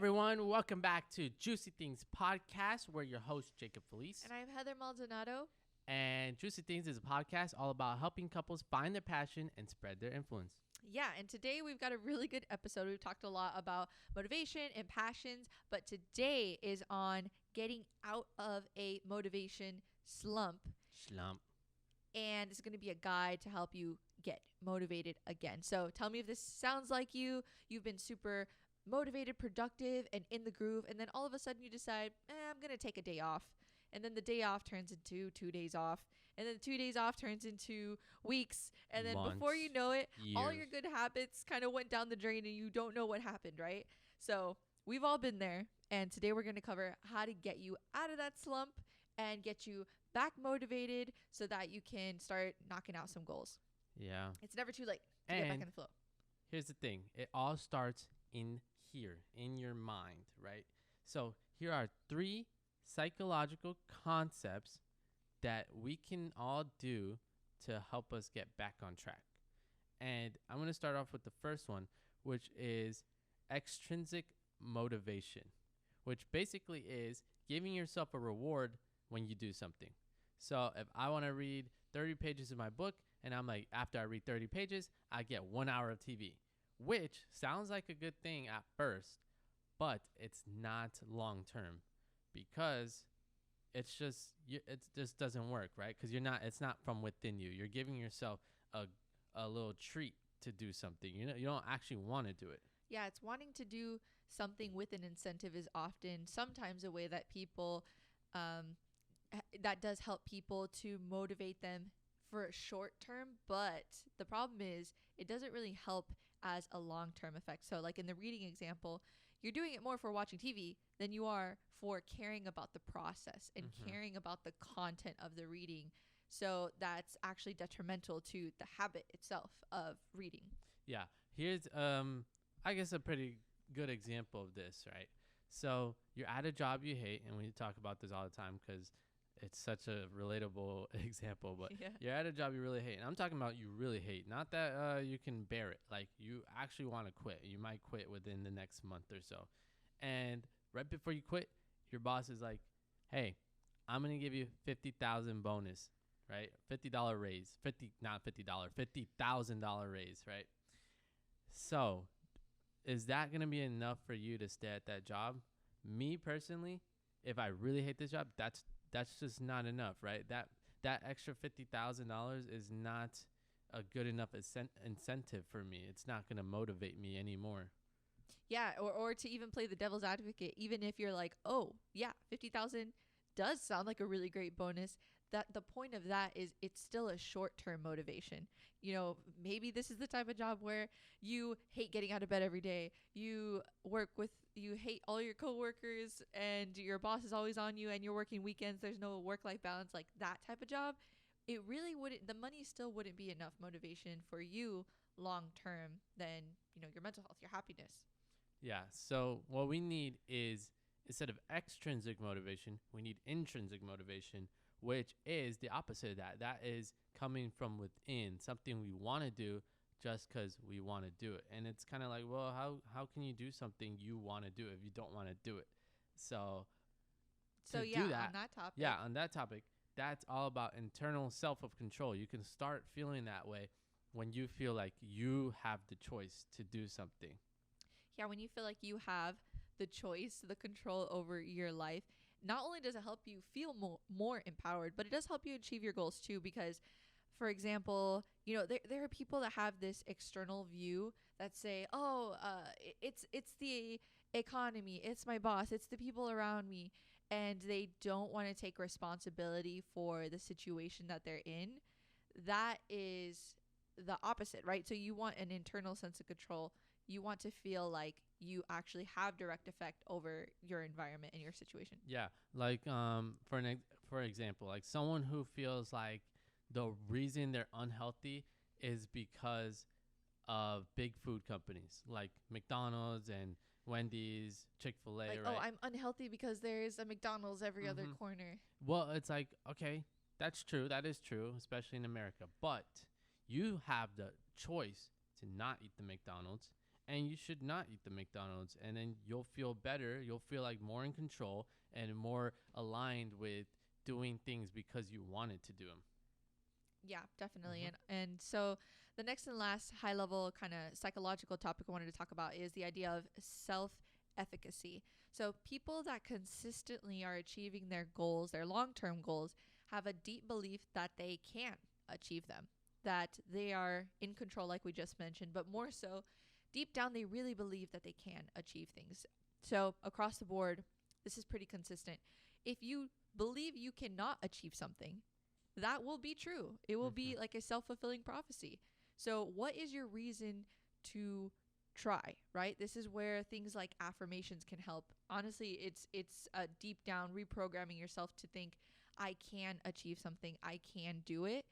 everyone, welcome back to Juicy Things podcast. We're your host, Jaicob, Feliz. And I'm Heather Maldonado. And Juicy Things is a podcast all about helping couples find their passion and spread their influence. Yeah, and today we've got a really good episode. We've talked a lot about motivation and passions, but today is on getting out of a motivation slump. And it's going to be a guide to help you get motivated again. So tell me if this sounds like you. You've been super motivated, productive, and in the groove, and then all of a sudden you decide, I'm going to take a day off. And then the day off turns into 2 days off. And then the 2 days off turns into weeks. And then Months, before you know it, years. All your good habits kind of went down the drain and you don't know what happened, right? So we've all been there. And today we're going to cover how to get you out of that slump and get you back motivated so that you can start knocking out some goals. Yeah. It's never too late to get back in the flow. Here's the thing. It all starts in here, in your mind, right? So here are 3 psychological concepts that we can all do to help us get back on track. And I'm going to start off with the first one, which is extrinsic motivation, which basically is giving yourself a reward when you do something. So if I want to read 30 pages of my book and I'm like, after I read 30 pages, I get 1 hour of TV, which sounds like a good thing at first, but it's not long term because it just doesn't work, right? Because it's not from within you. You're giving yourself a little treat to do something. You don't actually want to do it. Yeah, it's wanting to do something with an incentive is sometimes a way that people, that does help people to motivate them for a short term, but the problem is it doesn't really help as a long-term effect. So like in the reading example, you're doing it more for watching TV than you are for caring about the process and caring about the content of the reading. So that's actually detrimental to the habit itself of reading. Yeah. Here's, I guess, a pretty good example of this, right? So you're at a job you hate, and we talk about this all the time because it's such a relatable example, but You're at a job you really hate. And I'm talking about you really hate, not that you can bear it. Like you actually want to quit. You might quit within the next month or so. And right before you quit, your boss is like, hey, I'm going to give you $50,000 bonus, right? $50 raise, $50,000 raise, right? So is that going to be enough for you to stay at that job? Me personally, if I really hate this job, that's just not enough, right? That extra $50,000 is not a good enough incentive for me. It's not going to motivate me anymore. Yeah, or to even play the devil's advocate, even if you're like, oh, yeah, 50,000 does sound like a really great bonus. That the point of that is it's still a short-term motivation. You know, maybe this is the type of job where you hate getting out of bed every day. You hate all your coworkers and your boss is always on you and you're working weekends. There's no work-life balance, like that type of job. It really wouldn't, the money still wouldn't be enough motivation for you long-term than, your mental health, your happiness. Yeah. So what we need is, instead of extrinsic motivation, we need intrinsic motivation, which is the opposite of that. That is coming from within, something we want to do just because we want to do it. And it's kind of like, well, how can you do something you want to do if you don't want to do it? So on that topic. Yeah, on that topic, that's all about internal self-control. You can start feeling that way when you feel like you have the choice to do something. Yeah, when you feel like you have the choice, the control over your life, not only does it help you feel more empowered, but it does help you achieve your goals too. Because, for example, there are people that have this external view that say, it's the economy, it's my boss, it's the people around me, and they don't want to take responsibility for the situation that they're in. That is the opposite, right? So you want an internal sense of control. You want to feel like you actually have direct effect over your environment and your situation. Yeah, like for example, like someone who feels like the reason they're unhealthy is because of big food companies like McDonald's and Wendy's, Chick-fil-A. Like, right? I'm unhealthy because there's a McDonald's every other corner. Well, it's like, okay, that's true. That is true, especially in America. But you have the choice to not eat the McDonald's. and you should not eat the McDonald's, and then you'll feel better. You'll feel like more in control and more aligned with doing things because you wanted to do them. Yeah, definitely. Mhm. And so the next and last high level kind of psychological topic I wanted to talk about is the idea of self-efficacy. So people that consistently are achieving their goals, their long-term goals, have a deep belief that they can achieve them, that they are in control, like we just mentioned, but more so, deep down, they really believe that they can achieve things. So across the board, this is pretty consistent. If you believe you cannot achieve something, that will be true. It will be like a self-fulfilling prophecy. So what is your reason to try, right? This is where things like affirmations can help. Honestly, it's a deep down reprogramming yourself to think I can achieve something, I can do it.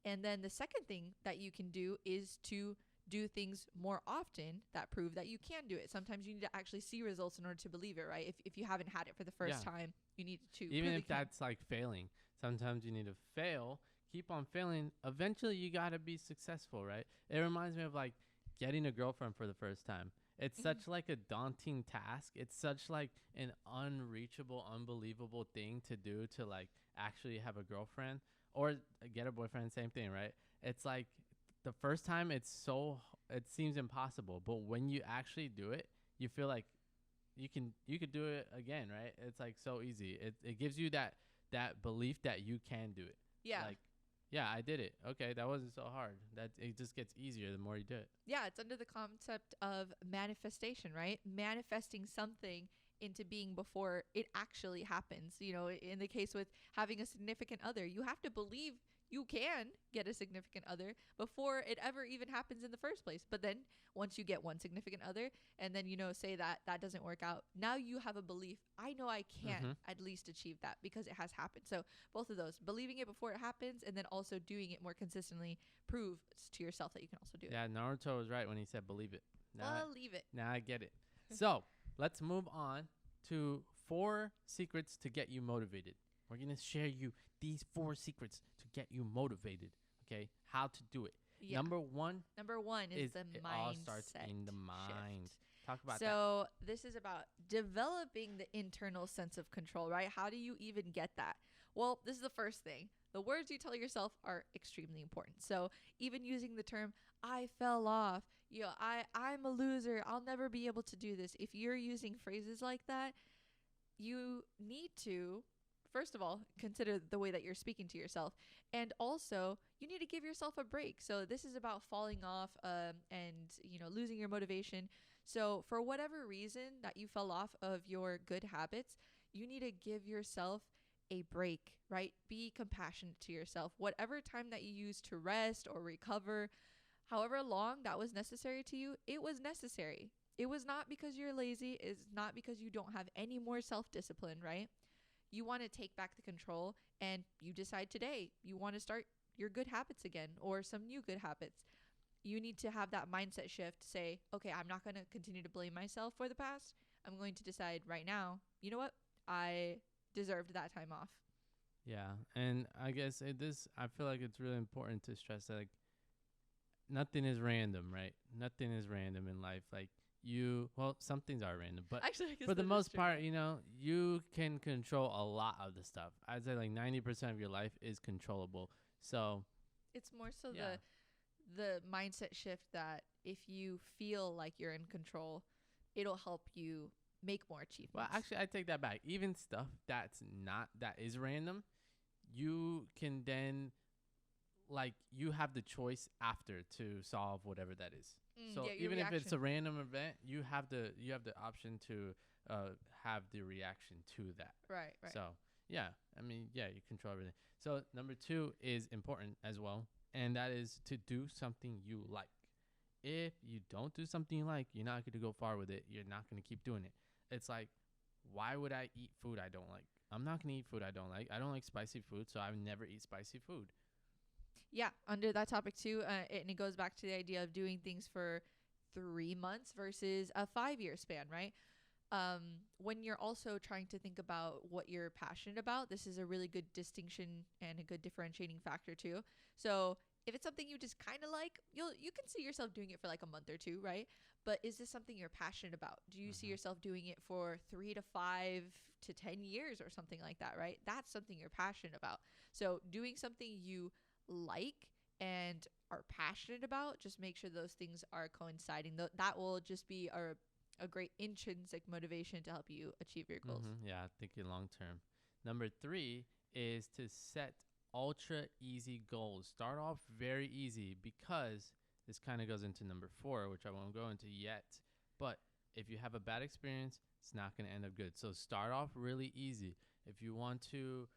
And then the second thing that you can do is to do things more often that prove that you can do it. Sometimes you need to actually see results in order to believe it, right? If you haven't had it for the first time, you need to Even prove if that's like failing. Sometimes you need to fail, keep on failing. Eventually you got to be successful, right? It reminds me of like getting a girlfriend for the first time. It's such like a daunting task. It's such like an unreachable, unbelievable thing to do, to like actually have a girlfriend or get a boyfriend. Same thing, right? It's like the first time it seems impossible, but when you actually do it, you feel like you could do it again, right? It's like so easy. It gives you that belief that you can do it. Yeah. Like, yeah, I did it. Okay, that wasn't so hard. That it just gets easier the more you do it. Yeah, it's under the concept of manifestation, right? Manifesting something into being before it actually happens. You know, in the case with having a significant other, you have to believe you can get a significant other before it ever even happens in the first place. But then once you get one significant other and then, you know, say that that doesn't work out, now you have a belief. I know I can at least achieve that because it has happened. So both of those, believing it before it happens and then also doing it more consistently, proves to yourself that you can also do it. Yeah, Naruto was right when he said believe it. Believe it. Now I get it. So let's move on to 4 secrets to get you motivated. We're going to share you these 4 secrets to get you motivated. Okay, how to do it. Yeah. Number one is the it mindset all starts in the mind. shift. Talk about that. So this is about developing the internal sense of control, right? How do you even get that? Well, this is the first thing. The words you tell yourself are extremely important. So even using the term, I fell off, you know, I'm a loser, I'll never be able to do this. If you're using phrases like that, you need to, first of all, consider the way that you're speaking to yourself. And also, you need to give yourself a break. So this is about falling off and, you know, losing your motivation. So for whatever reason that you fell off of your good habits, you need to give yourself a break, right? Be compassionate to yourself. Whatever time that you use to rest or recover, however long that was necessary to you, it was necessary. It was not because you're lazy. It's not because you don't have any more self-discipline, right? You want to take back the control and you decide today you want to start your good habits again or some new good habits. You need to have that mindset shift. Say, okay, I'm not going to continue to blame myself for the past. I'm going to decide right now, you know what? I deserved that time off. Yeah, and I guess I feel like it's really important to stress that like nothing is random, right? Nothing is random in life. Like some things are random, but actually, for the most part, you know, you can control a lot of the stuff. I'd say like 90% of your life is controllable. So it's more so the mindset shift that if you feel like you're in control, it'll help you make more achievements. Well, actually, I take that back. Even stuff that is random, you can then like you have the choice after to solve whatever that is. So even if it's a random event, you have the option to have the reaction to that. Right. So yeah, I mean, yeah, you control everything. So number 2 is important as well, and that is to do something you like. If you don't do something you like, you're not going to go far with it. You're not going to keep doing it. It's like, why would I eat food I don't like? I'm not going to eat food I don't like. I don't like spicy food, so I would never eat spicy food. Yeah, under that topic too, and it goes back to the idea of doing things for 3 months versus a 5-year span, right? When you're also trying to think about what you're passionate about, this is a really good distinction and a good differentiating factor too. So if it's something you just kind of like, you can see yourself doing it for like a month or two, right? But is this something you're passionate about? Do you see yourself doing it for 3 to 5 to 10 years or something like that, right? That's something you're passionate about. So doing something you like and are passionate about, just make sure those things are coinciding. That will just be a great intrinsic motivation to help you achieve your goals. Yeah, thinking long term. Number 3 is to set ultra easy goals. Start off very easy, because this kind of goes into number 4, which I won't go into yet. But if you have a bad experience, it's not going to end up good. So start off really easy. If you want to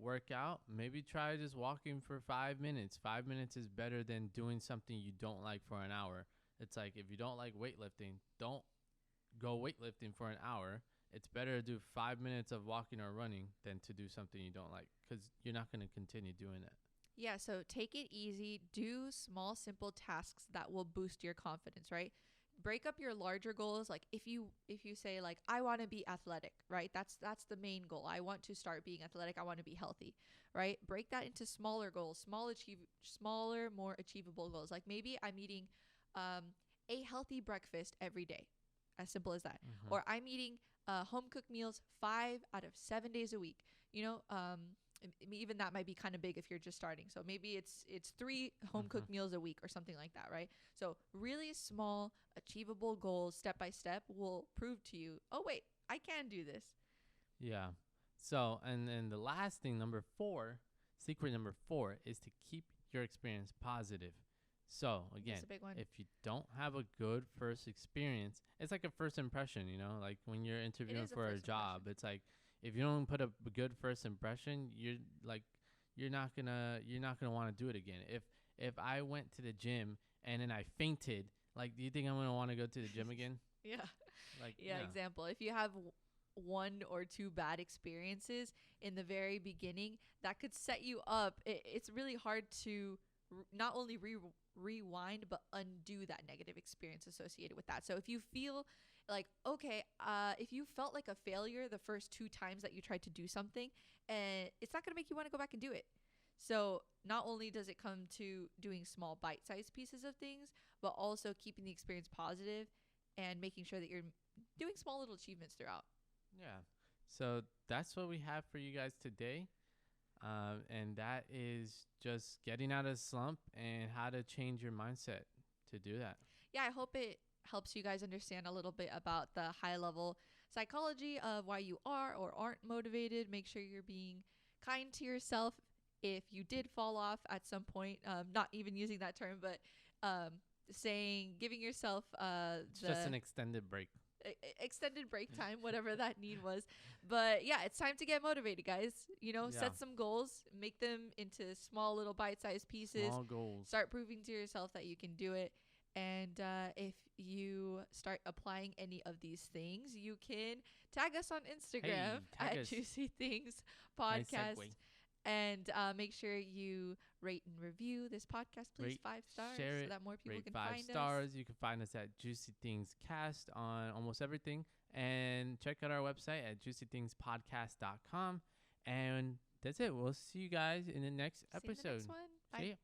work out, maybe try just walking for 5 minutes. 5 minutes is better than doing something you don't like for an hour. It's like, if you don't like weightlifting, don't go weightlifting for an hour. It's better to do 5 minutes of walking or running than to do something you don't like, because you're not going to continue doing that. Yeah, so take it easy. Do small, simple tasks that will boost your confidence, right? Break up your larger goals. Like if you say like, I want to be athletic, right? That's the main goal. I want to start being athletic. I want to be healthy, right? Break that into smaller goals, smaller, more achievable goals. Like maybe I'm eating a healthy breakfast every day, as simple as that. Or I'm eating home cooked meals 5 out of 7 days a week. Even that might be kind of big if you're just starting. So maybe it's 3 home cooked meals a week or something like that, right? So really small, achievable goals, step by step, will prove to you, oh wait, I can do this. Yeah. So, and then the last thing, secret number 4 is to keep your experience positive. So again, if you don't have a good first experience, it's like a first impression, like when you're interviewing for a job, it's like, if you don't put a good first impression, you're not gonna want to do it again. If I went to the gym and then I fainted, like, do you think I'm gonna want to go to the gym again? Yeah. Like, yeah, no. Example, if you have 1 or 2 bad experiences in the very beginning, that could set you up. It's really hard to not only rewind but undo that negative experience associated with that. So if you feel like, okay, if you felt like a failure the first 2 times that you tried to do something, and it's not going to make you want to go back and do it. So not only does it come to doing small bite-sized pieces of things, but also keeping the experience positive and making sure that you're doing small little achievements throughout. Yeah. So that's what we have for you guys today. And that is just getting out of slump and how to change your mindset to do that. Yeah, I hope it helps you guys understand a little bit about the high level psychology of why you are or aren't motivated. Make sure you're being kind to yourself if you did fall off at some point. Not even using that term, but giving yourself just an extended break. Extended break time, whatever that need was. But yeah, it's time to get motivated, guys. Set some goals, make them into small little bite-sized pieces. Small goals. Start proving to yourself that you can do it. And if you start applying any of these things, you can tag us on Instagram at Juicy Things Podcast. Nice. And make sure you rate and review this podcast, please. 5 stars, share it, so that more people can 5 find us. 5 stars. You can find us at Juicy Things Cast on almost everything. And check out our website at juicythingspodcast.com. And that's it. We'll see you guys in the next episode. See you in the next one. Bye. See ya.